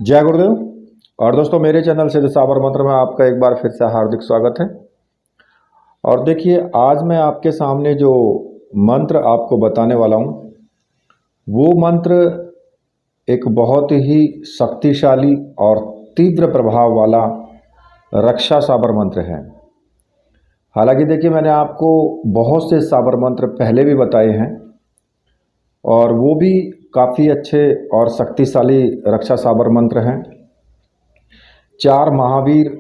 जय गुरुदेव। और दोस्तों, मेरे चैनल सिद्ध साबर मंत्र में आपका एक बार फिर से हार्दिक स्वागत है। और देखिए, आज मैं आपके सामने जो मंत्र आपको बताने वाला हूँ वो मंत्र एक बहुत ही शक्तिशाली और तीव्र प्रभाव वाला रक्षा साबर मंत्र है। हालांकि देखिए, मैंने आपको बहुत से साबर मंत्र पहले भी बताए हैं और वो भी काफ़ी अच्छे और शक्तिशाली रक्षा साबर मंत्र हैं। 4 महावीर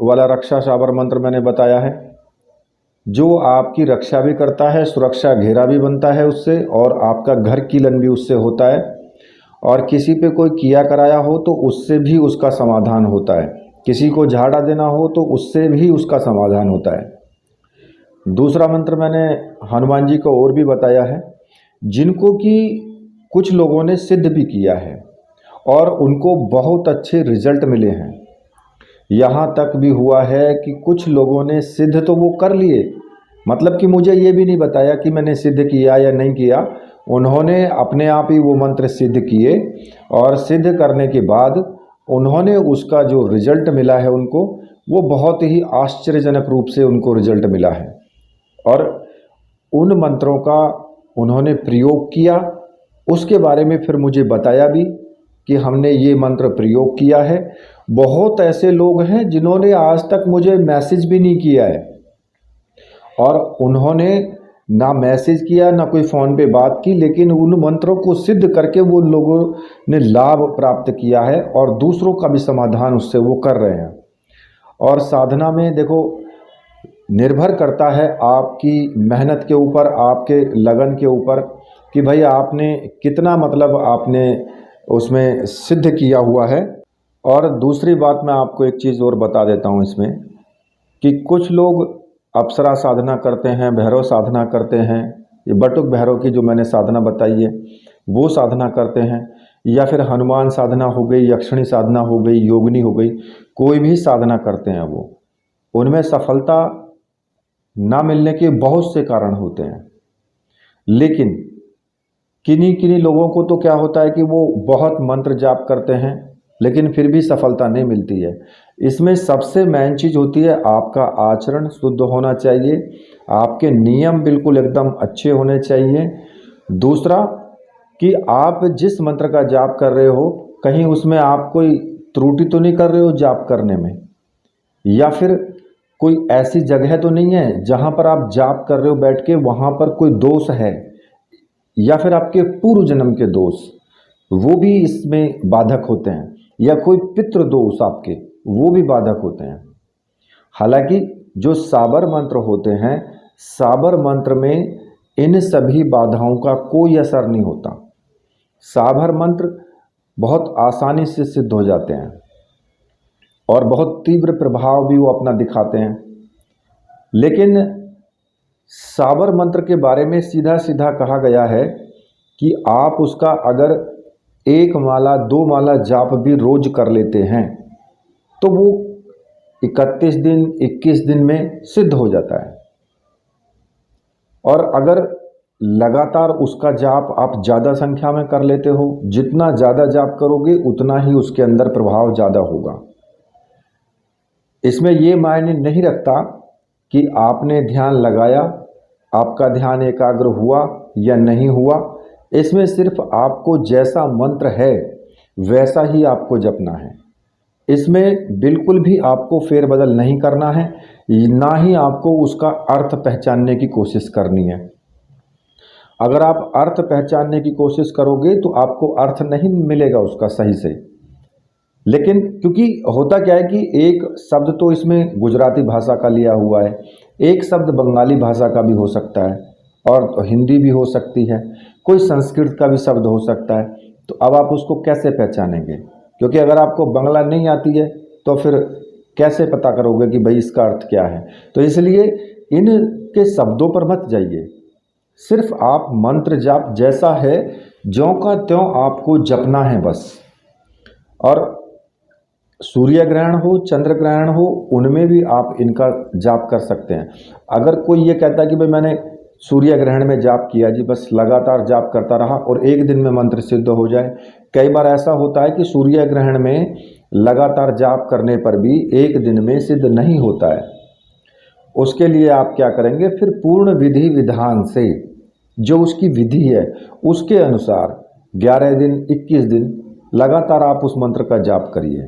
वाला रक्षा साबर मंत्र मैंने बताया है, जो आपकी रक्षा भी करता है, सुरक्षा घेरा भी बनता है उससे, और आपका घर कीलन भी उससे होता है। और किसी पे कोई किया कराया हो तो उससे भी उसका समाधान होता है। किसी को झाड़ा देना हो तो उससे भी उसका समाधान होता है। दूसरा मंत्र मैंने हनुमान जी को और भी बताया है, जिनको कि कुछ लोगों ने सिद्ध भी किया है और उनको बहुत अच्छे रिजल्ट मिले हैं। यहाँ तक भी हुआ है कि कुछ लोगों ने सिद्ध तो वो कर लिए, मतलब कि मुझे ये भी नहीं बताया कि मैंने सिद्ध किया या नहीं किया। उन्होंने अपने आप ही वो मंत्र सिद्ध किए और सिद्ध करने के बाद उन्होंने उसका जो रिजल्ट मिला है उनको, वो बहुत ही आश्चर्यजनक रूप से उनको रिजल्ट मिला है। और उन मंत्रों का उन्होंने प्रयोग किया, उसके बारे में फिर मुझे बताया भी कि हमने ये मंत्र प्रयोग किया है। बहुत ऐसे लोग हैं जिन्होंने आज तक मुझे मैसेज भी नहीं किया है और उन्होंने ना मैसेज किया ना कोई फ़ोन पे बात की, लेकिन उन मंत्रों को सिद्ध करके वो लोगों ने लाभ प्राप्त किया है और दूसरों का भी समाधान उससे वो कर रहे हैं। और साधना में देखो, निर्भर करता है आपकी मेहनत के ऊपर, आपके लगन के ऊपर, कि भाई आपने कितना मतलब आपने उसमें सिद्ध किया हुआ है। और दूसरी बात मैं आपको एक चीज़ और बता देता हूँ इसमें, कि कुछ लोग अप्सरा साधना करते हैं, भैरव साधना करते हैं, ये बटुक भैरव की जो मैंने साधना बताई है वो साधना करते हैं, या फिर हनुमान साधना हो गई, यक्षिणी साधना हो गई, योगिनी हो गई, कोई भी साधना करते हैं वो, उनमें सफलता ना मिलने के बहुत से कारण होते हैं। लेकिन किन्हीं किन्हीं लोगों को तो क्या होता है कि वो बहुत मंत्र जाप करते हैं लेकिन फिर भी सफलता नहीं मिलती है। इसमें सबसे मेन चीज़ होती है आपका आचरण शुद्ध होना चाहिए, आपके नियम बिल्कुल एकदम अच्छे होने चाहिए। दूसरा, कि आप जिस मंत्र का जाप कर रहे हो कहीं उसमें आप कोई त्रुटि तो नहीं कर रहे हो जाप करने में, या फिर कोई ऐसी जगह तो नहीं है जहाँ पर आप जाप कर रहे हो बैठ के, वहाँ पर कोई दोष है, या फिर आपके पूर्व जन्म के दोष वो भी इसमें बाधक होते हैं, या कोई पितृ दोष आपके वो भी बाधक होते हैं। हालांकि जो साबर मंत्र होते हैं, साबर मंत्र में इन सभी बाधाओं का कोई असर नहीं होता। साबर मंत्र बहुत आसानी से सिद्ध हो जाते हैं और बहुत तीव्र प्रभाव भी वो अपना दिखाते हैं। लेकिन साबर मंत्र के बारे में सीधा सीधा कहा गया है कि आप उसका अगर 1 माला 2 माला जाप भी रोज कर लेते हैं तो वो 31 दिन 21 दिन में सिद्ध हो जाता है। और अगर लगातार उसका जाप आप ज़्यादा संख्या में कर लेते हो, जितना ज़्यादा जाप करोगे उतना ही उसके अंदर प्रभाव ज़्यादा होगा। इसमें ये मायने नहीं रखता कि आपने ध्यान लगाया, आपका ध्यान एकाग्र हुआ या नहीं हुआ। इसमें सिर्फ आपको जैसा मंत्र है वैसा ही आपको जपना है। इसमें बिल्कुल भी आपको फेरबदल नहीं करना है, ना ही आपको उसका अर्थ पहचानने की कोशिश करनी है। अगर आप अर्थ पहचानने की कोशिश करोगे तो आपको अर्थ नहीं मिलेगा उसका सही से। लेकिन क्योंकि होता क्या है कि एक शब्द तो इसमें गुजराती भाषा का लिया हुआ है, एक शब्द बंगाली भाषा का भी हो सकता है, और हिंदी भी हो सकती है, कोई संस्कृत का भी शब्द हो सकता है। तो अब आप उसको कैसे पहचानेंगे? क्योंकि अगर आपको बंगला नहीं आती है तो फिर कैसे पता करोगे कि भाई इसका अर्थ क्या है? तो इसलिए इनके शब्दों पर मत जाइए, सिर्फ आप मंत्र जाप जैसा है ज्यों का त्यों आपको जपना है बस। और सूर्य ग्रहण हो, चंद्र ग्रहण हो, उनमें भी आप इनका जाप कर सकते हैं। अगर कोई ये कहता है कि भाई मैंने सूर्य ग्रहण में जाप किया जी, बस लगातार जाप करता रहा और एक दिन में मंत्र सिद्ध हो जाए। कई बार ऐसा होता है कि सूर्य ग्रहण में लगातार जाप करने पर भी एक दिन में सिद्ध नहीं होता है। उसके लिए आप क्या करेंगे, फिर पूर्ण विधि विधान से जो उसकी विधि है उसके अनुसार 11 दिन 21 दिन लगातार आप उस मंत्र का जाप करिए,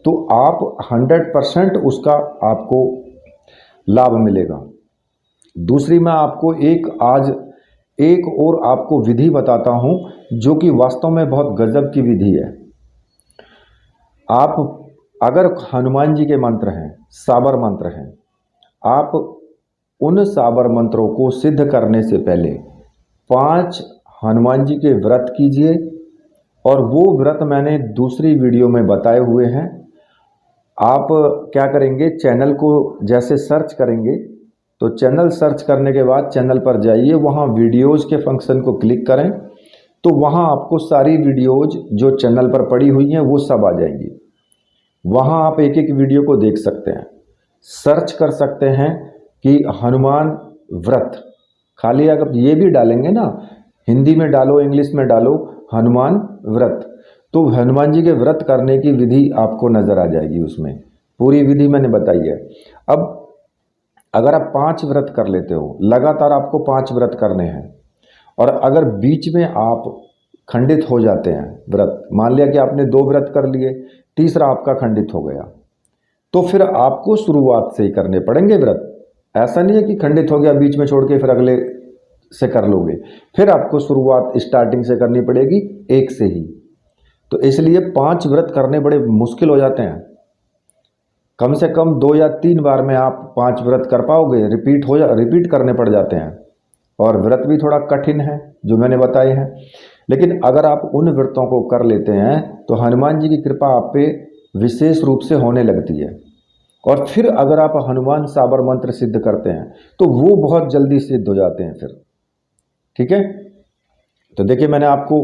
तो आप 100% उसका आपको लाभ मिलेगा। दूसरी मैं आपको एक और आपको विधि बताता हूं जो कि वास्तव में बहुत गजब की विधि है। आप अगर हनुमान जी के मंत्र हैं, साबर मंत्र हैं, आप उन साबर मंत्रों को सिद्ध करने से पहले 5 हनुमान जी के व्रत कीजिए, और वो व्रत मैंने दूसरी वीडियो में बताए हुए हैं। आप क्या करेंगे, चैनल को जैसे सर्च करेंगे तो चैनल सर्च करने के बाद चैनल पर जाइए, वहाँ वीडियोज़ के फंक्शन को क्लिक करें तो वहाँ आपको सारी वीडियोज़ जो चैनल पर पड़ी हुई हैं वो सब आ जाएंगी। वहाँ आप एक एक वीडियो को देख सकते हैं, सर्च कर सकते हैं कि हनुमान व्रत, खाली अगर ये भी डालेंगे ना, हिंदी में डालो इंग्लिश में डालो हनुमान व्रत, तो हनुमान जी के व्रत करने की विधि आपको नज़र आ जाएगी। उसमें पूरी विधि मैंने बताई है। अब अगर आप 5 व्रत कर लेते हो, लगातार आपको 5 व्रत करने हैं, और अगर बीच में आप खंडित हो जाते हैं व्रत, मान लिया कि आपने 2 व्रत कर लिए, तीसरा आपका खंडित हो गया, तो फिर आपको शुरुआत से ही करने पड़ेंगे व्रत। ऐसा नहीं है कि खंडित हो गया बीच में छोड़ के फिर अगले से कर लोगे, फिर आपको शुरुआत स्टार्टिंग से करनी पड़ेगी, एक से ही। तो इसलिए 5 व्रत करने बड़े मुश्किल हो जाते हैं। कम से कम 2 या 3 बार में आप 5 व्रत कर पाओगे, रिपीट करने पड़ जाते हैं, और व्रत भी थोड़ा कठिन है जो मैंने बताए हैं। लेकिन अगर आप उन व्रतों को कर लेते हैं तो हनुमान जी की कृपा आप पे विशेष रूप से होने लगती है। और फिर अगर आप हनुमान साबर मंत्र सिद्ध करते हैं तो वो बहुत जल्दी सिद्ध हो जाते हैं फिर। ठीक है, तो देखिए मैंने आपको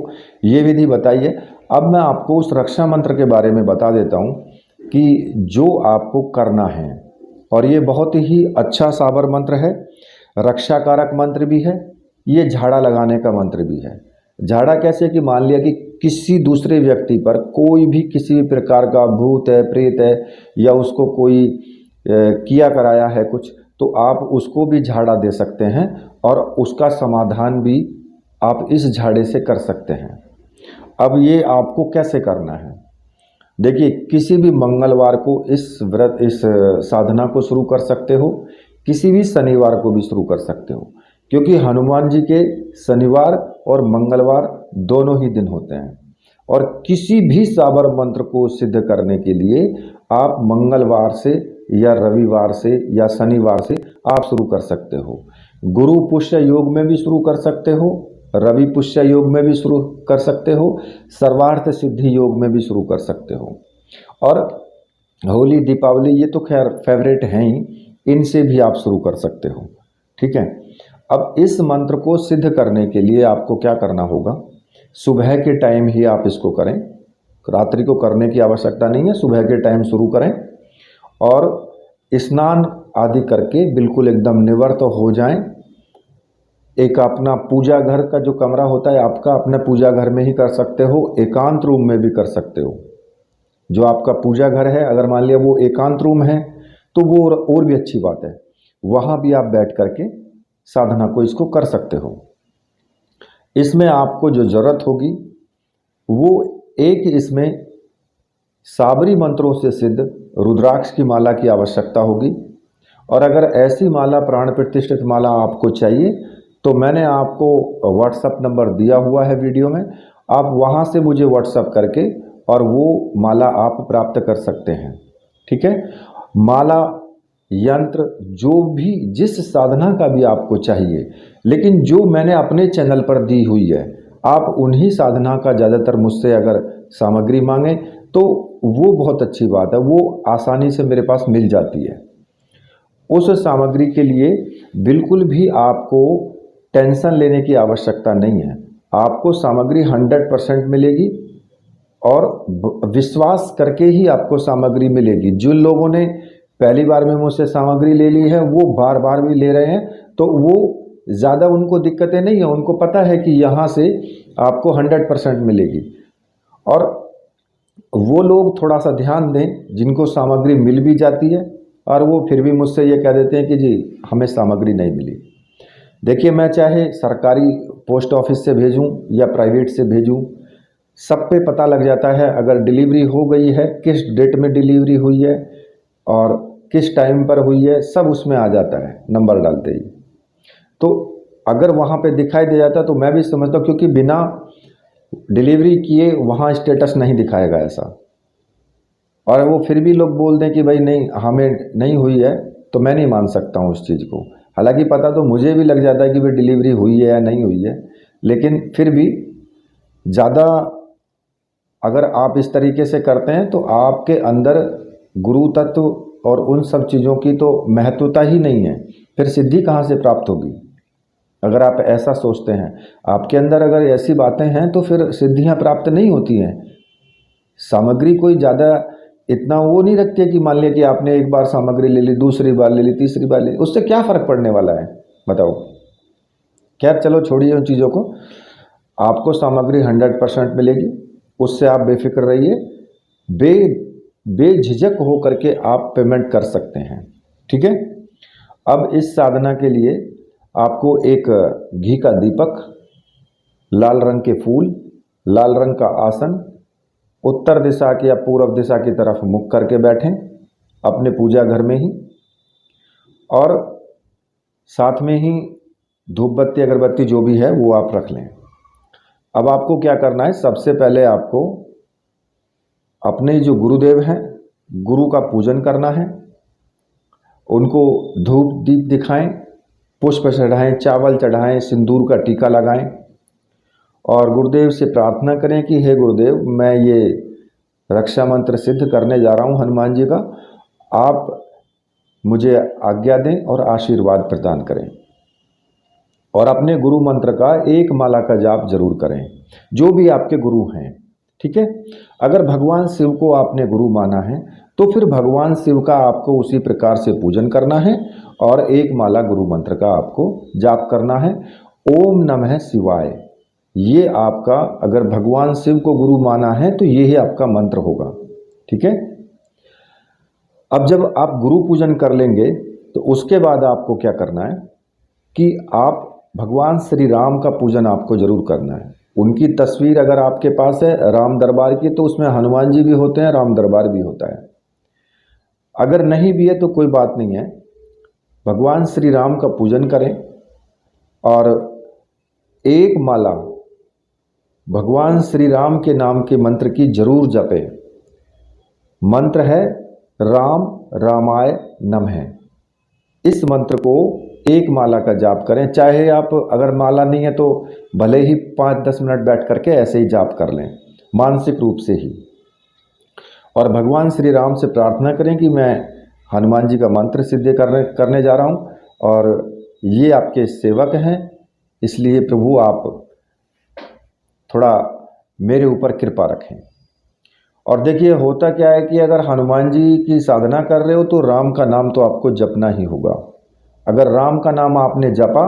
ये विधि बताई है। अब मैं आपको उस रक्षा मंत्र के बारे में बता देता हूँ कि जो आपको करना है, और ये बहुत ही अच्छा साबर मंत्र है, रक्षा कारक मंत्र भी है, ये झाड़ा लगाने का मंत्र भी है। झाड़ा कैसे कि मान लिया कि किसी दूसरे व्यक्ति पर कोई भी किसी भी प्रकार का भूत है, प्रेत है, या उसको कोई किया कराया है कुछ, तो आप उसको भी झाड़ा दे सकते हैं और उसका समाधान भी आप इस झाड़े से कर सकते हैं। अब ये आपको कैसे करना है, देखिए किसी भी मंगलवार को इस साधना को शुरू कर सकते हो, किसी भी शनिवार को भी शुरू कर सकते हो, क्योंकि हनुमान जी के शनिवार और मंगलवार दोनों ही दिन होते हैं। और किसी भी साबर मंत्र को सिद्ध करने के लिए आप मंगलवार से या रविवार से या शनिवार से आप शुरू कर सकते हो। गुरु पुष्य योग में भी शुरू कर सकते हो, रवि पुष्य योग में भी शुरू कर सकते हो, सर्वार्थ सिद्धि योग में भी शुरू कर सकते हो। और होली दीपावली ये तो खैर फेवरेट हैं ही, इनसे भी आप शुरू कर सकते हो। ठीक है, अब इस मंत्र को सिद्ध करने के लिए आपको क्या करना होगा, सुबह के टाइम ही आप इसको करें, रात्रि को करने की आवश्यकता नहीं है, सुबह के टाइम शुरू करें और स्नान आदि करके बिल्कुल एकदम निवृत्त हो जाएं। एक अपना पूजा घर का जो कमरा होता है आपका, अपने पूजा घर में ही कर सकते हो, एकांत रूम में भी कर सकते हो। जो आपका पूजा घर है, अगर मान लिया वो एकांत रूम है तो वो और भी अच्छी बात है, वहाँ भी आप बैठ करके साधना को इसको कर सकते हो। इसमें आपको जो ज़रूरत होगी वो एक इसमें साबरी मंत्रों से सिद्ध रुद्राक्ष की माला की आवश्यकता होगी। और अगर ऐसी माला, प्राण प्रतिष्ठित माला आपको चाहिए तो मैंने आपको व्हाट्सएप नंबर दिया हुआ है वीडियो में, आप वहाँ से मुझे व्हाट्सएप करके और वो माला आप प्राप्त कर सकते हैं। ठीक है, माला, यंत्र, जो भी जिस साधना का भी आपको चाहिए, लेकिन जो मैंने अपने चैनल पर दी हुई है, आप उन्हीं साधना का ज़्यादातर मुझसे अगर सामग्री मांगें तो वो बहुत अच्छी बात है, वो आसानी से मेरे पास मिल जाती है। उस सामग्री के लिए बिल्कुल भी आपको टेंशन लेने की आवश्यकता नहीं है, आपको सामग्री 100% मिलेगी और विश्वास करके ही आपको सामग्री मिलेगी। जिन लोगों ने पहली बार में मुझसे सामग्री ले ली है वो बार बार भी ले रहे हैं, तो वो ज़्यादा उनको दिक्कतें नहीं है, उनको पता है कि यहाँ से आपको 100% मिलेगी। और वो लोग थोड़ा सा ध्यान दें जिनको सामग्री मिल भी जाती है और वो फिर भी मुझसे ये कह देते हैं कि जी हमें सामग्री नहीं मिली। देखिए, मैं चाहे सरकारी पोस्ट ऑफिस से भेजूं या प्राइवेट से भेजूं, सब पे पता लग जाता है अगर डिलीवरी हो गई है, किस डेट में डिलीवरी हुई है और किस टाइम पर हुई है, सब उसमें आ जाता है नंबर डालते ही। तो अगर वहाँ पे दिखाई दे जाता तो मैं भी समझता हूँ, क्योंकि बिना डिलीवरी किए वहाँ स्टेटस नहीं दिखाएगा ऐसा। और वो फिर भी लोग बोल दें कि भाई नहीं हमें नहीं हुई है, तो मैं नहीं मान सकता हूँ उस चीज़ को। हालांकि पता तो मुझे भी लग जाता है कि भाई डिलीवरी हुई है या नहीं हुई है, लेकिन फिर भी ज़्यादा अगर आप इस तरीके से करते हैं तो आपके अंदर गुरु तत्व और उन सब चीज़ों की तो महत्वता ही नहीं है, फिर सिद्धि कहाँ से प्राप्त होगी। अगर आप ऐसा सोचते हैं, आपके अंदर अगर ऐसी बातें हैं तो फिर सिद्धियां प्राप्त नहीं होती हैं। सामग्री कोई ज़्यादा इतना वो नहीं रखती है कि मान लिया कि आपने एक बार सामग्री ले ली, दूसरी बार ले ली, तीसरी बार ले ली, उससे क्या फ़र्क पड़ने वाला है बताओ। खैर चलो छोड़िए उन चीज़ों को, आपको सामग्री 100% मिलेगी, उससे आप बेफिक्र रहिए। बेझिझक हो करके आप पेमेंट कर सकते हैं, ठीक है। अब इस साधना के लिए आपको एक घी का दीपक, लाल रंग के फूल, लाल रंग का आसन, उत्तर दिशा की या पूर्व दिशा की तरफ मुख करके बैठें अपने पूजा घर में ही, और साथ में ही धूप बत्ती अगरबत्ती जो भी है वो आप रख लें। अब आपको क्या करना है, सबसे पहले आपको अपने जो गुरुदेव हैं, गुरु का पूजन करना है। उनको धूप दीप दिखाएं, पुष्प चढ़ाएं, चावल चढ़ाएं, सिंदूर का टीका लगाएं और गुरुदेव से प्रार्थना करें कि हे गुरुदेव, मैं ये रक्षा मंत्र सिद्ध करने जा रहा हूँ हनुमान जी का, आप मुझे आज्ञा दें और आशीर्वाद प्रदान करें। और अपने गुरु मंत्र का एक माला का जाप जरूर करें, जो भी आपके गुरु हैं, ठीक है। अगर भगवान शिव को आपने गुरु माना है तो फिर भगवान शिव का आपको उसी प्रकार से पूजन करना है और एक माला गुरु मंत्र का आपको जाप करना है, ओम नमः शिवाय। ये आपका, अगर भगवान शिव को गुरु माना है तो ये ही आपका मंत्र होगा, ठीक है। अब जब आप गुरु पूजन कर लेंगे तो उसके बाद आपको क्या करना है कि आप भगवान श्री राम का पूजन आपको जरूर करना है। उनकी तस्वीर अगर आपके पास है राम दरबार की, तो उसमें हनुमान जी भी होते हैं, राम दरबार भी होता है। अगर नहीं भी है तो कोई बात नहीं है, भगवान श्री राम का पूजन करें और एक माला भगवान श्री राम के नाम के मंत्र की जरूर जपें। मंत्र है राम रामाय नमः। इस मंत्र को एक माला का जाप करें, चाहे आप अगर माला नहीं है तो भले ही 5-10 मिनट बैठ करके ऐसे ही जाप कर लें मानसिक रूप से ही, और भगवान श्री राम से प्रार्थना करें कि मैं हनुमान जी का मंत्र सिद्ध करने जा रहा हूँ और ये आपके सेवक हैं, इसलिए प्रभु आप थोड़ा मेरे ऊपर कृपा रखें। और देखिए होता क्या है कि अगर हनुमान जी की साधना कर रहे हो तो राम का नाम तो आपको जपना ही होगा। अगर राम का नाम आपने जपा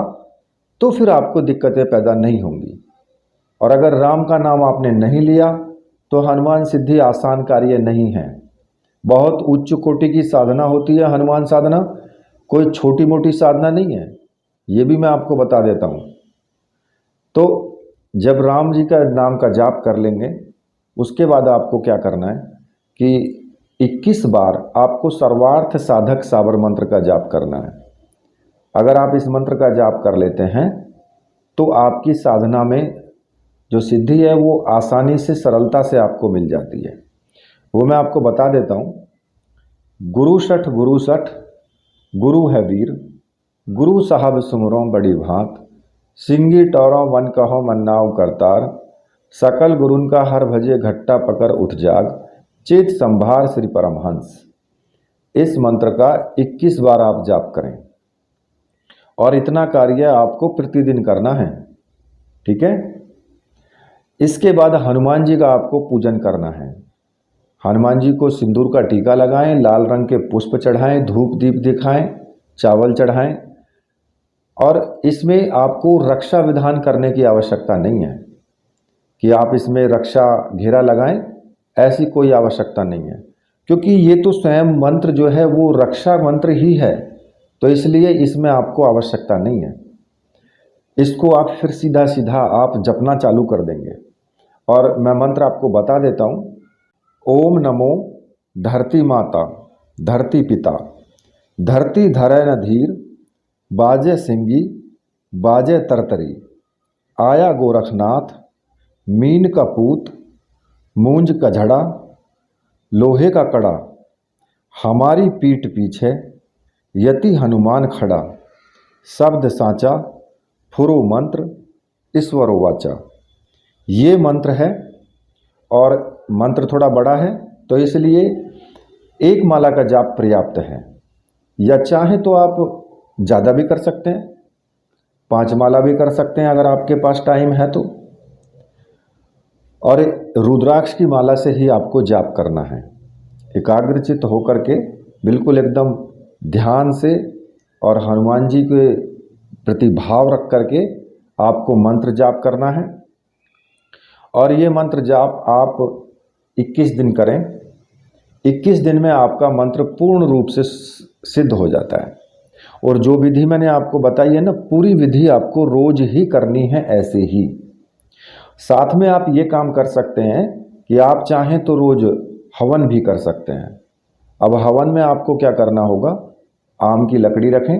तो फिर आपको दिक्कतें पैदा नहीं होंगी, और अगर राम का नाम आपने नहीं लिया तो हनुमान सिद्धि आसान कार्य नहीं है, बहुत उच्च कोटि की साधना होती है हनुमान साधना, कोई छोटी मोटी साधना नहीं है, ये भी मैं आपको बता देता हूँ। तो जब राम जी का नाम का जाप कर लेंगे उसके बाद आपको क्या करना है कि 21 बार आपको सर्वार्थ साधक साबर मंत्र का जाप करना है। अगर आप इस मंत्र का जाप कर लेते हैं तो आपकी साधना में जो सिद्धि है वो आसानी से, सरलता से आपको मिल जाती है। वो मैं आपको बता देता हूँ। गुरु सठ गुरु है वीर, गुरु साहब सुमरों बड़ी भांत, सिंगी टौरों वन कहो मन्नाव करतार, सकल गुरुन का हर भजे घट्टा पकर उठ जाग, चेत संभार श्री परमहंस। इस मंत्र का 21 बार आप जाप करें और इतना कार्य आपको प्रतिदिन करना है, ठीक है। इसके बाद हनुमान जी का आपको पूजन करना है। हनुमान जी को सिंदूर का टीका लगाएं, लाल रंग के पुष्प चढ़ाएं, धूप दीप दिखाएं, चावल चढ़ाएं और इसमें आपको रक्षा विधान करने की आवश्यकता नहीं है कि आप इसमें रक्षा घेरा लगाएं, ऐसी कोई आवश्यकता नहीं है, क्योंकि ये तो स्वयं मंत्र जो है वो रक्षा मंत्र ही है, तो इसलिए इसमें आपको आवश्यकता नहीं है। इसको आप फिर सीधा सीधा आप जपना चालू कर देंगे। और मैं मंत्र आपको बता देता हूँ। ओम नमो धरती माता धरती पिता धरती धरै न धीर बाजे सिंगी बाजे तरतरी आया गोरखनाथ मीन का पूत मूंज का झड़ा लोहे का कड़ा हमारी पीठ पीछे यति हनुमान खड़ा शब्द साचा फुरो मंत्र ईश्वरो वाचा। ये मंत्र है और मंत्र थोड़ा बड़ा है, तो इसलिए एक माला का जाप पर्याप्त है, या चाहे तो आप ज़्यादा भी कर सकते हैं, 5 माला भी कर सकते हैं अगर आपके पास टाइम है तो। और रुद्राक्ष की माला से ही आपको जाप करना है, एकाग्रचित्त होकर के बिल्कुल एकदम ध्यान से और हनुमान जी के प्रति भाव रख करके आपको मंत्र जाप करना है। और ये मंत्र जाप आप 21 दिन करें। 21 दिन में आपका मंत्र पूर्ण रूप से सिद्ध हो जाता है। और जो विधि मैंने आपको बताई है ना, पूरी विधि आपको रोज ही करनी है ऐसे ही। साथ में आप ये काम कर सकते हैं कि आप चाहें तो रोज हवन भी कर सकते हैं। अब हवन में आपको क्या करना होगा, आम की लकड़ी रखें,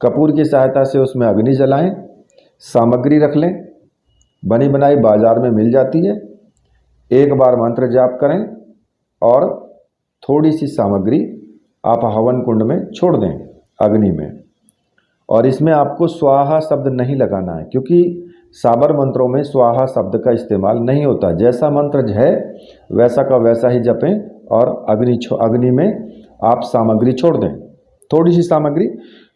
कपूर की सहायता से उसमें अग्नि जलाएं, सामग्री रख लें, बनी बनाई बाजार में मिल जाती है। एक बार मंत्र जाप करें और थोड़ी सी सामग्री आप हवन कुंड में छोड़ दें अग्नि में। और इसमें आपको स्वाहा शब्द नहीं लगाना है, क्योंकि साबर मंत्रों में स्वाहा शब्द का इस्तेमाल नहीं होता। जैसा मंत्र है वैसा का वैसा ही जपें और अग्नि में आप सामग्री छोड़ दें, थोड़ी सी सामग्री।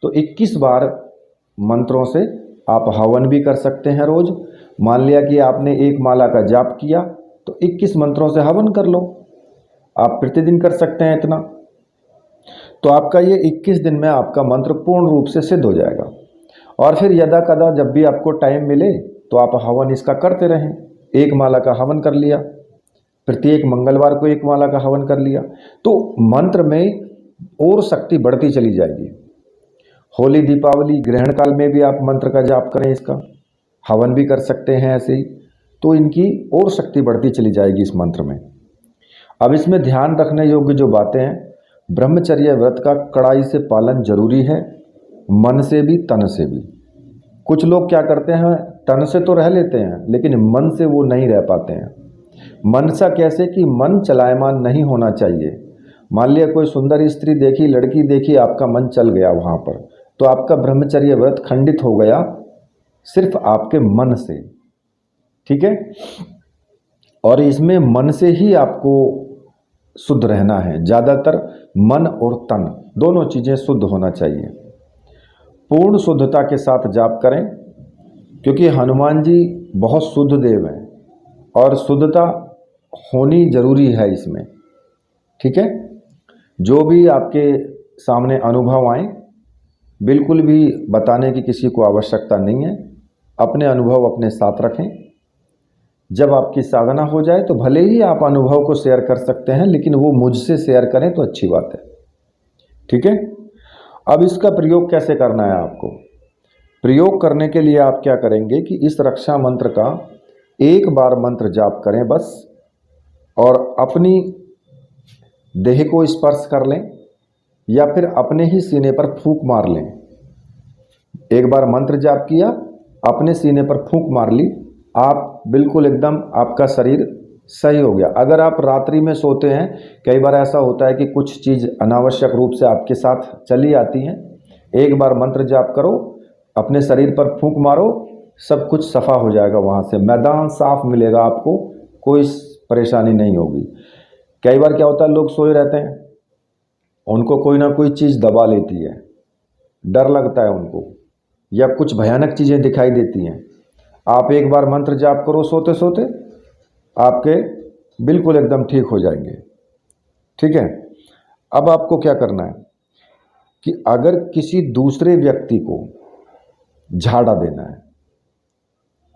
तो 21 बार मंत्रों से आप हवन भी कर सकते हैं रोज। मान लिया कि आपने एक माला का जाप किया तो 21 मंत्रों से हवन कर लो, आप प्रतिदिन कर सकते हैं इतना। तो आपका ये 21 दिन में आपका मंत्र पूर्ण रूप से सिद्ध हो जाएगा। और फिर यदा कदा जब भी आपको टाइम मिले तो आप हवन इसका करते रहें। एक माला का हवन कर लिया, प्रत्येक मंगलवार को एक माला का हवन कर लिया, तो मंत्र में और शक्ति बढ़ती चली जाएगी। होली दीपावली ग्रहण काल में भी आप मंत्र का जाप करें, इसका हवन भी कर सकते हैं ऐसे ही, तो इनकी और शक्ति बढ़ती चली जाएगी इस मंत्र में। अब इसमें ध्यान रखने योग्य जो बातें हैं, ब्रह्मचर्य व्रत का कड़ाई से पालन जरूरी है, मन से भी तन से भी। कुछ लोग क्या करते हैं, तन से तो रह लेते हैं लेकिन मन से वो नहीं रह पाते हैं। मन सा कैसे कि मन चलायमान नहीं होना चाहिए। मान लिया कोई सुंदर स्त्री देखी, लड़की देखी, आपका मन चल गया वहाँ पर, तो आपका ब्रह्मचर्य व्रत खंडित हो गया सिर्फ आपके मन से। ठीक है, और इसमें मन से ही आपको शुद्ध रहना है। ज़्यादातर मन और तन दोनों चीज़ें शुद्ध होना चाहिए। पूर्ण शुद्धता के साथ जाप करें, क्योंकि हनुमान जी बहुत शुद्ध देव हैं और शुद्धता होनी जरूरी है इसमें। ठीक है, जो भी आपके सामने अनुभव आए बिल्कुल भी बताने की किसी को आवश्यकता नहीं है। अपने अनुभव अपने साथ रखें। जब आपकी साधना हो जाए तो भले ही आप अनुभव को शेयर कर सकते हैं, लेकिन वो मुझसे शेयर करें तो अच्छी बात है। ठीक है, अब इसका प्रयोग कैसे करना है आपको। प्रयोग करने के लिए आप क्या करेंगे कि इस रक्षा मंत्र का एक बार मंत्र जाप करें बस, और अपनी देह को स्पर्श कर लें या फिर अपने ही सीने पर फूंक मार लें। एक बार मंत्र जाप किया, अपने सीने पर फूंक मार ली, आप बिल्कुल एकदम आपका शरीर सही हो गया। अगर आप रात्रि में सोते हैं, कई बार ऐसा होता है कि कुछ चीज़ अनावश्यक रूप से आपके साथ चली आती हैं, एक बार मंत्र जाप करो, अपने शरीर पर फूंक मारो, सब कुछ सफ़ा हो जाएगा। वहाँ से मैदान साफ मिलेगा आपको, कोई परेशानी नहीं होगी। कई बार क्या होता है, लोग सोए रहते हैं, उनको कोई ना कोई चीज़ दबा लेती है, डर लगता है उनको, या कुछ भयानक चीज़ें दिखाई देती हैं। आप एक बार मंत्र जाप करो सोते सोते, आपके बिल्कुल एकदम ठीक हो जाएंगे। ठीक है, अब आपको क्या करना है कि अगर किसी दूसरे व्यक्ति को झाड़ा देना है।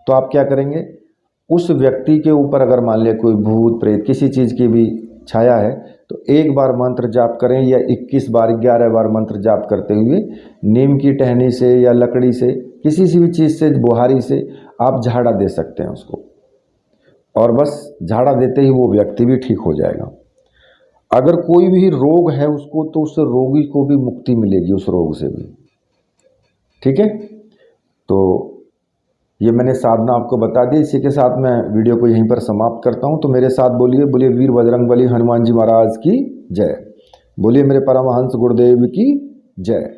तो आप क्या करेंगे, उस व्यक्ति के ऊपर अगर मान लिया कोई भूत प्रेत किसी चीज़ की भी छाया है तो एक बार मंत्र जाप करें या 21 बार 11 बार मंत्र जाप करते हुए नीम की टहनी से या लकड़ी से किसी सी भी चीज़ से, बुहारी से आप झाड़ा दे सकते हैं उसको, और बस झाड़ा देते ही वो व्यक्ति भी ठीक हो जाएगा। अगर कोई भी रोग है उसको तो उस रोगी को भी मुक्ति मिलेगी उस रोग से भी। ठीक है, तो ये मैंने साधना आपको बता दी। इसी के साथ मैं वीडियो को यहीं पर समाप्त करता हूँ। तो मेरे साथ बोलिए, बोलिए वीर बजरंगबली हनुमान जी महाराज की जय, बोलिए मेरे परमहंस गुरुदेव की जय।